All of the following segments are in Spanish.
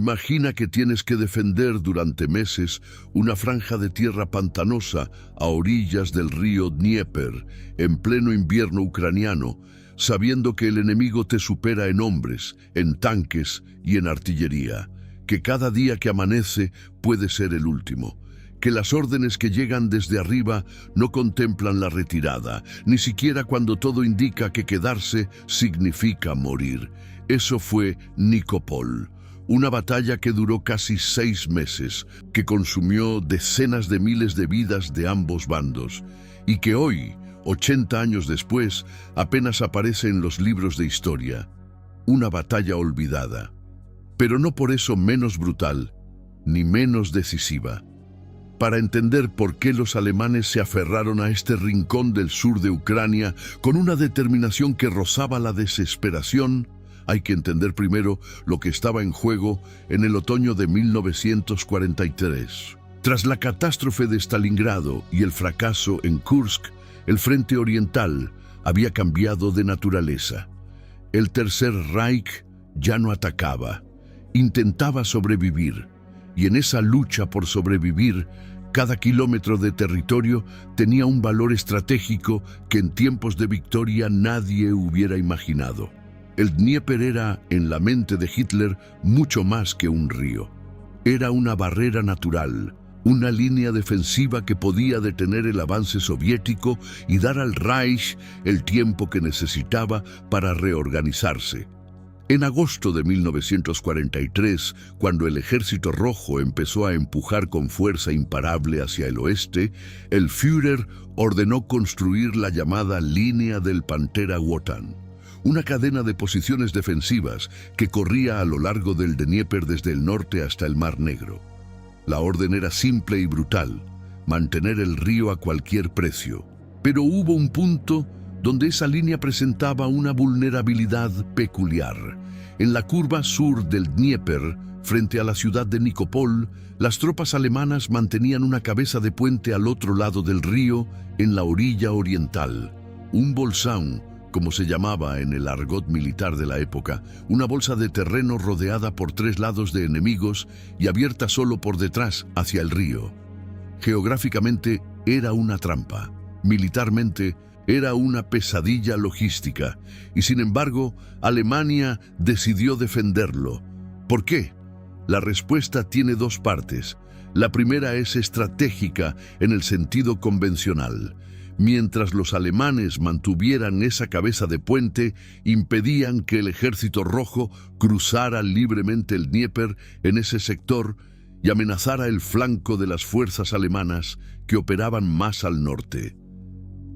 Imagina que tienes que defender durante meses una franja de tierra pantanosa a orillas del río Dnieper, en pleno invierno ucraniano, sabiendo que el enemigo te supera en hombres, en tanques y en artillería, que cada día que amanece puede ser el último, que las órdenes que llegan desde arriba no contemplan la retirada, ni siquiera cuando todo indica que quedarse significa morir. Eso fue Nikopol. Una batalla que duró casi 6 meses, que consumió decenas de miles de vidas de ambos bandos, y que hoy, 80 años después, apenas aparece en los libros de historia. Una batalla olvidada, pero no por eso menos brutal, ni menos decisiva. Para entender por qué los alemanes se aferraron a este rincón del sur de Ucrania con una determinación que rozaba la desesperación, hay que entender primero lo que estaba en juego en el otoño de 1943. Tras la catástrofe de Stalingrado y el fracaso en Kursk, el frente oriental había cambiado de naturaleza. El Tercer Reich ya no atacaba, intentaba sobrevivir, y en esa lucha por sobrevivir, cada kilómetro de territorio tenía un valor estratégico que en tiempos de victoria nadie hubiera imaginado. El Dnieper era, en la mente de Hitler, mucho más que un río. Era una barrera natural, una línea defensiva que podía detener el avance soviético y dar al Reich el tiempo que necesitaba para reorganizarse. En agosto de 1943, cuando el Ejército Rojo empezó a empujar con fuerza imparable hacia el oeste, el Führer ordenó construir la llamada Línea del Pantera Wotan, una cadena de posiciones defensivas que corría a lo largo del Dnieper desde el norte hasta el Mar Negro. La orden era simple y brutal: mantener el río a cualquier precio. Pero hubo un punto donde esa línea presentaba una vulnerabilidad peculiar. En la curva sur del Dnieper, frente a la ciudad de Nikopol, las tropas alemanas mantenían una cabeza de puente al otro lado del río, en la orilla oriental. Un bolsón, como se llamaba en el argot militar de la época, una bolsa de terreno rodeada por 3 lados de enemigos y abierta solo por detrás hacia el río. Geográficamente era una trampa. Militarmente era una pesadilla logística, y sin embargo, Alemania decidió defenderlo. ¿Por qué? La respuesta tiene 2 partes. La primera es estratégica en el sentido convencional. Mientras los alemanes mantuvieran esa cabeza de puente, impedían que el Ejército Rojo cruzara libremente el Dnieper en ese sector y amenazara el flanco de las fuerzas alemanas que operaban más al norte.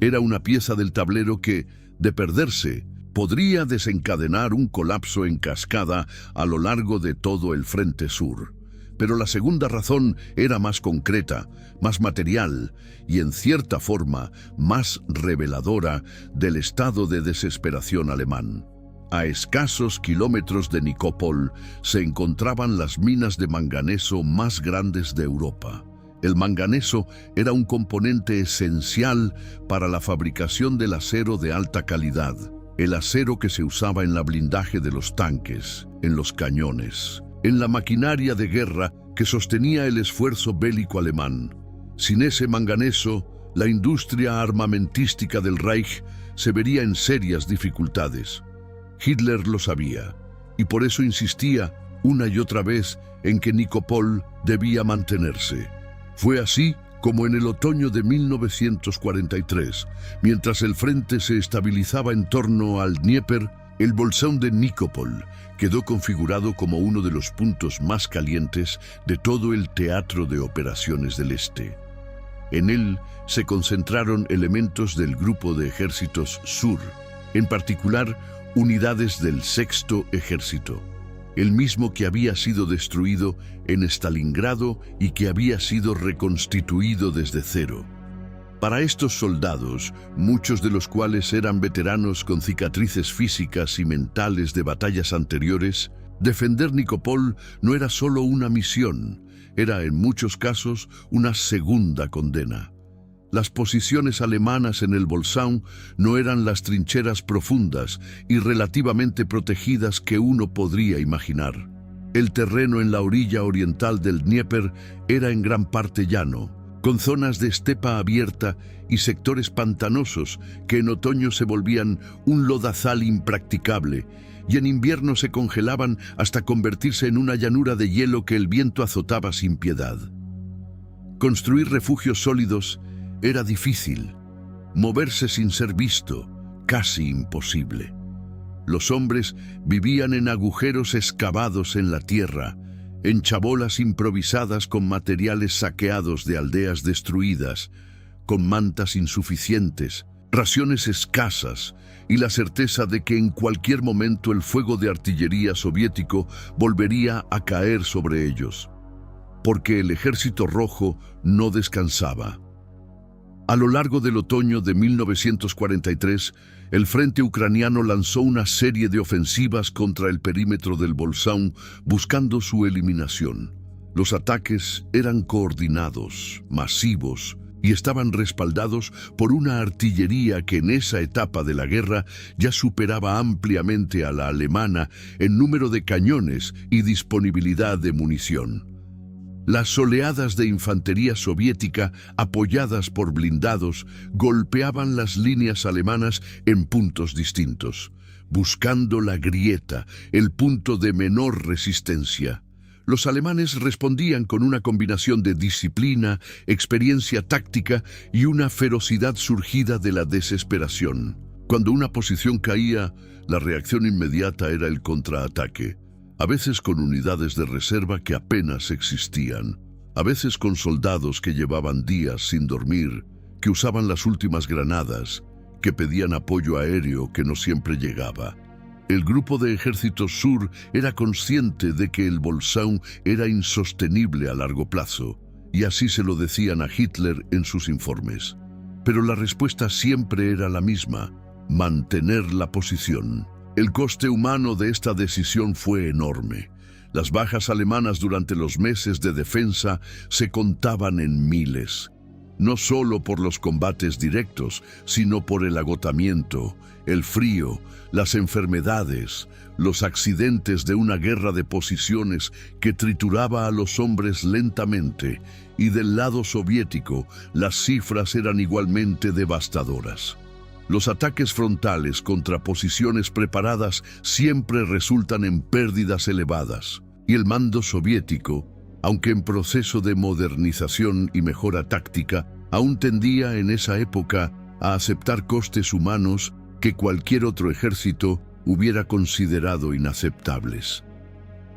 Era una pieza del tablero que, de perderse, podría desencadenar un colapso en cascada a lo largo de todo el frente sur. Pero la segunda razón era más concreta, más material y, en cierta forma, más reveladora del estado de desesperación alemán. A escasos kilómetros de Nikopol se encontraban las minas de manganeso más grandes de Europa. El manganeso era un componente esencial para la fabricación del acero de alta calidad, el acero que se usaba en la blindaje de los tanques, en los cañones, en la maquinaria de guerra que sostenía el esfuerzo bélico alemán. Sin ese manganeso, la industria armamentística del Reich se vería en serias dificultades. Hitler lo sabía, y por eso insistía una y otra vez en que Nikopol debía mantenerse. Fue así como en el otoño de 1943, mientras el frente se estabilizaba en torno al Dnieper, el bolsón de Nikopol quedó configurado como uno de los puntos más calientes de todo el teatro de operaciones del Este. En él se concentraron elementos del Grupo de Ejércitos Sur, en particular unidades del Sexto Ejército, el mismo que había sido destruido en Stalingrado y que había sido reconstituido desde cero. Para estos soldados, muchos de los cuales eran veteranos con cicatrices físicas y mentales de batallas anteriores, defender Nikopol no era solo una misión, era en muchos casos una segunda condena. Las posiciones alemanas en el bolsón no eran las trincheras profundas y relativamente protegidas que uno podría imaginar. El terreno en la orilla oriental del Dnieper era en gran parte llano, con zonas de estepa abierta y sectores pantanosos que en otoño se volvían un lodazal impracticable y en invierno se congelaban hasta convertirse en una llanura de hielo que el viento azotaba sin piedad. Construir refugios sólidos era difícil, moverse sin ser visto, casi imposible. Los hombres vivían en agujeros excavados en la tierra, en chabolas improvisadas con materiales saqueados de aldeas destruidas, con mantas insuficientes, raciones escasas y la certeza de que en cualquier momento el fuego de artillería soviético volvería a caer sobre ellos, porque el Ejército Rojo no descansaba. A lo largo del otoño de 1943, el frente ucraniano lanzó una serie de ofensivas contra el perímetro del Bolsón buscando su eliminación. Los ataques eran coordinados, masivos, y estaban respaldados por una artillería que en esa etapa de la guerra ya superaba ampliamente a la alemana en número de cañones y disponibilidad de munición. Las oleadas de infantería soviética, apoyadas por blindados, golpeaban las líneas alemanas en puntos distintos, buscando la grieta, el punto de menor resistencia. Los alemanes respondían con una combinación de disciplina, experiencia táctica y una ferocidad surgida de la desesperación. Cuando una posición caía, la reacción inmediata era el contraataque. A veces con unidades de reserva que apenas existían, a veces con soldados que llevaban días sin dormir, que usaban las últimas granadas, que pedían apoyo aéreo que no siempre llegaba. El grupo de ejército sur era consciente de que el Bolsón era insostenible a largo plazo, y así se lo decían a Hitler en sus informes. Pero la respuesta siempre era la misma: mantener la posición. El coste humano de esta decisión fue enorme. Las bajas alemanas durante los meses de defensa se contaban en miles, no solo por los combates directos, sino por el agotamiento, el frío, las enfermedades, los accidentes de una guerra de posiciones que trituraba a los hombres lentamente, y del lado soviético las cifras eran igualmente devastadoras. Los ataques frontales contra posiciones preparadas siempre resultan en pérdidas elevadas, y el mando soviético, aunque en proceso de modernización y mejora táctica, aún tendía en esa época a aceptar costes humanos que cualquier otro ejército hubiera considerado inaceptables.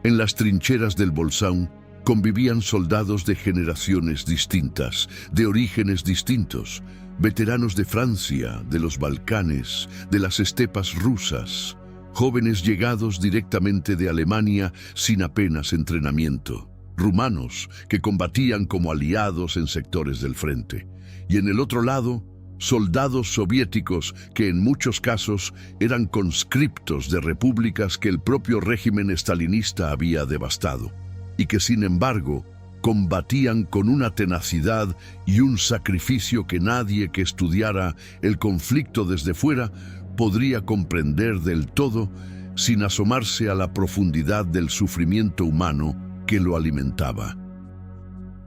En las trincheras del Bolsón convivían soldados de generaciones distintas, de orígenes distintos, veteranos de Francia, de los Balcanes, de las estepas rusas, jóvenes llegados directamente de Alemania sin apenas entrenamiento, rumanos que combatían como aliados en sectores del frente, y en el otro lado, soldados soviéticos que en muchos casos eran conscriptos de repúblicas que el propio régimen estalinista había devastado, y que sin embargo combatían con una tenacidad y un sacrificio que nadie que estudiara el conflicto desde fuera podría comprender del todo sin asomarse a la profundidad del sufrimiento humano que lo alimentaba.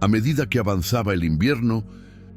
A medida que avanzaba el invierno,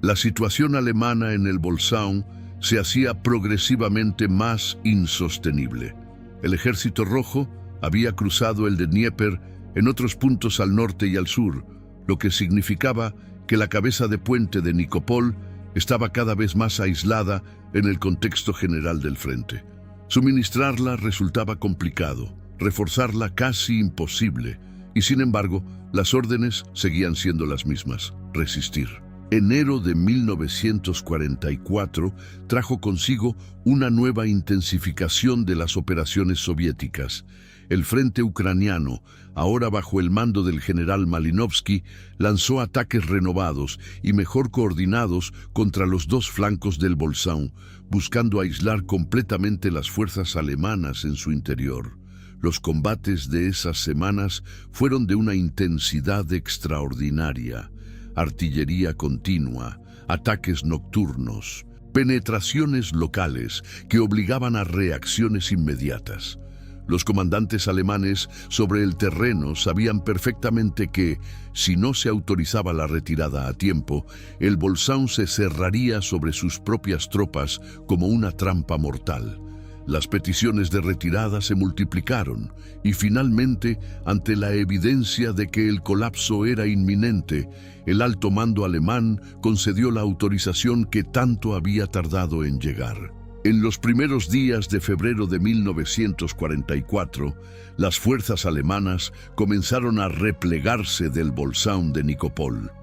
la situación alemana en el Bolsón se hacía progresivamente más insostenible. El Ejército Rojo había cruzado el Dnieper en otros puntos al norte y al sur, lo que significaba que la cabeza de puente de Nikopol estaba cada vez más aislada en el contexto general del frente. Suministrarla resultaba complicado, reforzarla casi imposible, y sin embargo, las órdenes seguían siendo las mismas: resistir. Enero de 1944 trajo consigo una nueva intensificación de las operaciones soviéticas. El frente ucraniano, ahora bajo el mando del general Malinovsky, lanzó ataques renovados y mejor coordinados contra los dos flancos del Bolsón, buscando aislar completamente las fuerzas alemanas en su interior. Los combates de esas semanas fueron de una intensidad extraordinaria. Artillería continua, ataques nocturnos, penetraciones locales que obligaban a reacciones inmediatas. Los comandantes alemanes sobre el terreno sabían perfectamente que, si no se autorizaba la retirada a tiempo, el Bolsón se cerraría sobre sus propias tropas como una trampa mortal. Las peticiones de retirada se multiplicaron y finalmente, ante la evidencia de que el colapso era inminente, el alto mando alemán concedió la autorización que tanto había tardado en llegar. En los primeros días de febrero de 1944, las fuerzas alemanas comenzaron a replegarse del Bolsón de Nikopol.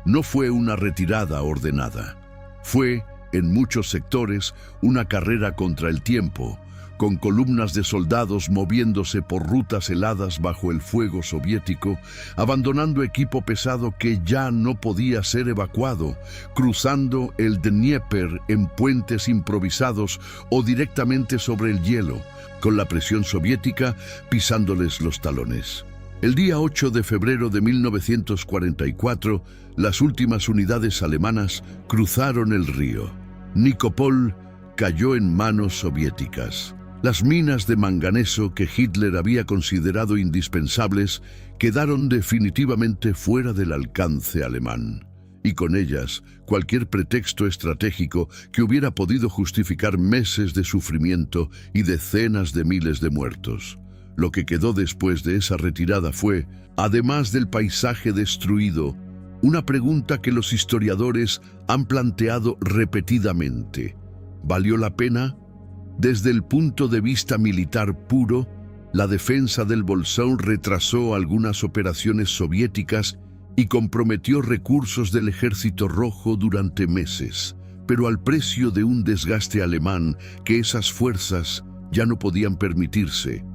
No fue una retirada ordenada. Fue, en muchos sectores, una carrera contra el tiempo, con columnas de soldados moviéndose por rutas heladas bajo el fuego soviético, abandonando equipo pesado que ya no podía ser evacuado, cruzando el Dnieper en puentes improvisados o directamente sobre el hielo, con la presión soviética pisándoles los talones. El día 8 de febrero de 1944, las últimas unidades alemanas cruzaron el río. Nikopol cayó en manos soviéticas. Las minas de manganeso que Hitler había considerado indispensables quedaron definitivamente fuera del alcance alemán. Y con ellas, cualquier pretexto estratégico que hubiera podido justificar meses de sufrimiento y decenas de miles de muertos. Lo que quedó después de esa retirada fue, además del paisaje destruido, una pregunta que los historiadores han planteado repetidamente. ¿Valió la pena? Desde el punto de vista militar puro, la defensa del Bolsón retrasó algunas operaciones soviéticas y comprometió recursos del Ejército Rojo durante meses, pero al precio de un desgaste alemán que esas fuerzas ya no podían permitirse.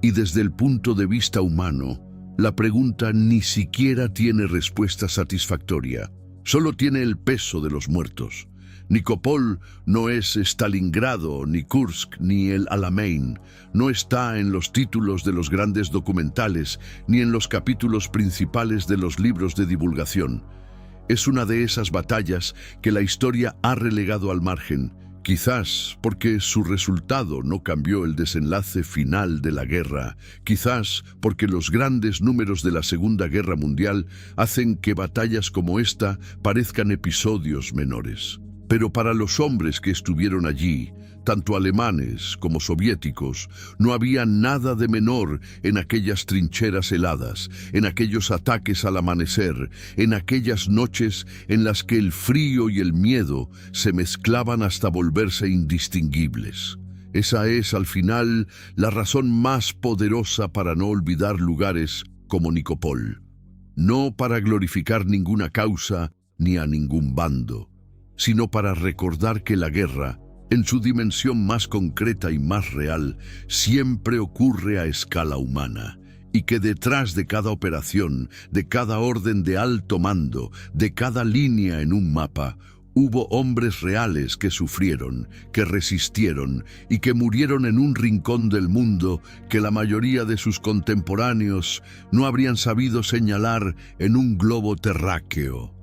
Y desde el punto de vista humano, la pregunta ni siquiera tiene respuesta satisfactoria. Solo tiene el peso de los muertos. Nikopol no es Stalingrado, ni Kursk, ni el Alamein. No está en los títulos de los grandes documentales, ni en los capítulos principales de los libros de divulgación. Es una de esas batallas que la historia ha relegado al margen, quizás porque su resultado no cambió el desenlace final de la guerra, quizás porque los grandes números de la Segunda Guerra Mundial hacen que batallas como esta parezcan episodios menores. Pero para los hombres que estuvieron allí, tanto alemanes como soviéticos, no había nada de menor en aquellas trincheras heladas, en aquellos ataques al amanecer, en aquellas noches en las que el frío y el miedo se mezclaban hasta volverse indistinguibles. Esa es, al final, la razón más poderosa para no olvidar lugares como Nikopol. No para glorificar ninguna causa ni a ningún bando, sino para recordar que la guerra, en su dimensión más concreta y más real, siempre ocurre a escala humana, y que detrás de cada operación, de cada orden de alto mando, de cada línea en un mapa, hubo hombres reales que sufrieron, que resistieron y que murieron en un rincón del mundo que la mayoría de sus contemporáneos no habrían sabido señalar en un globo terráqueo.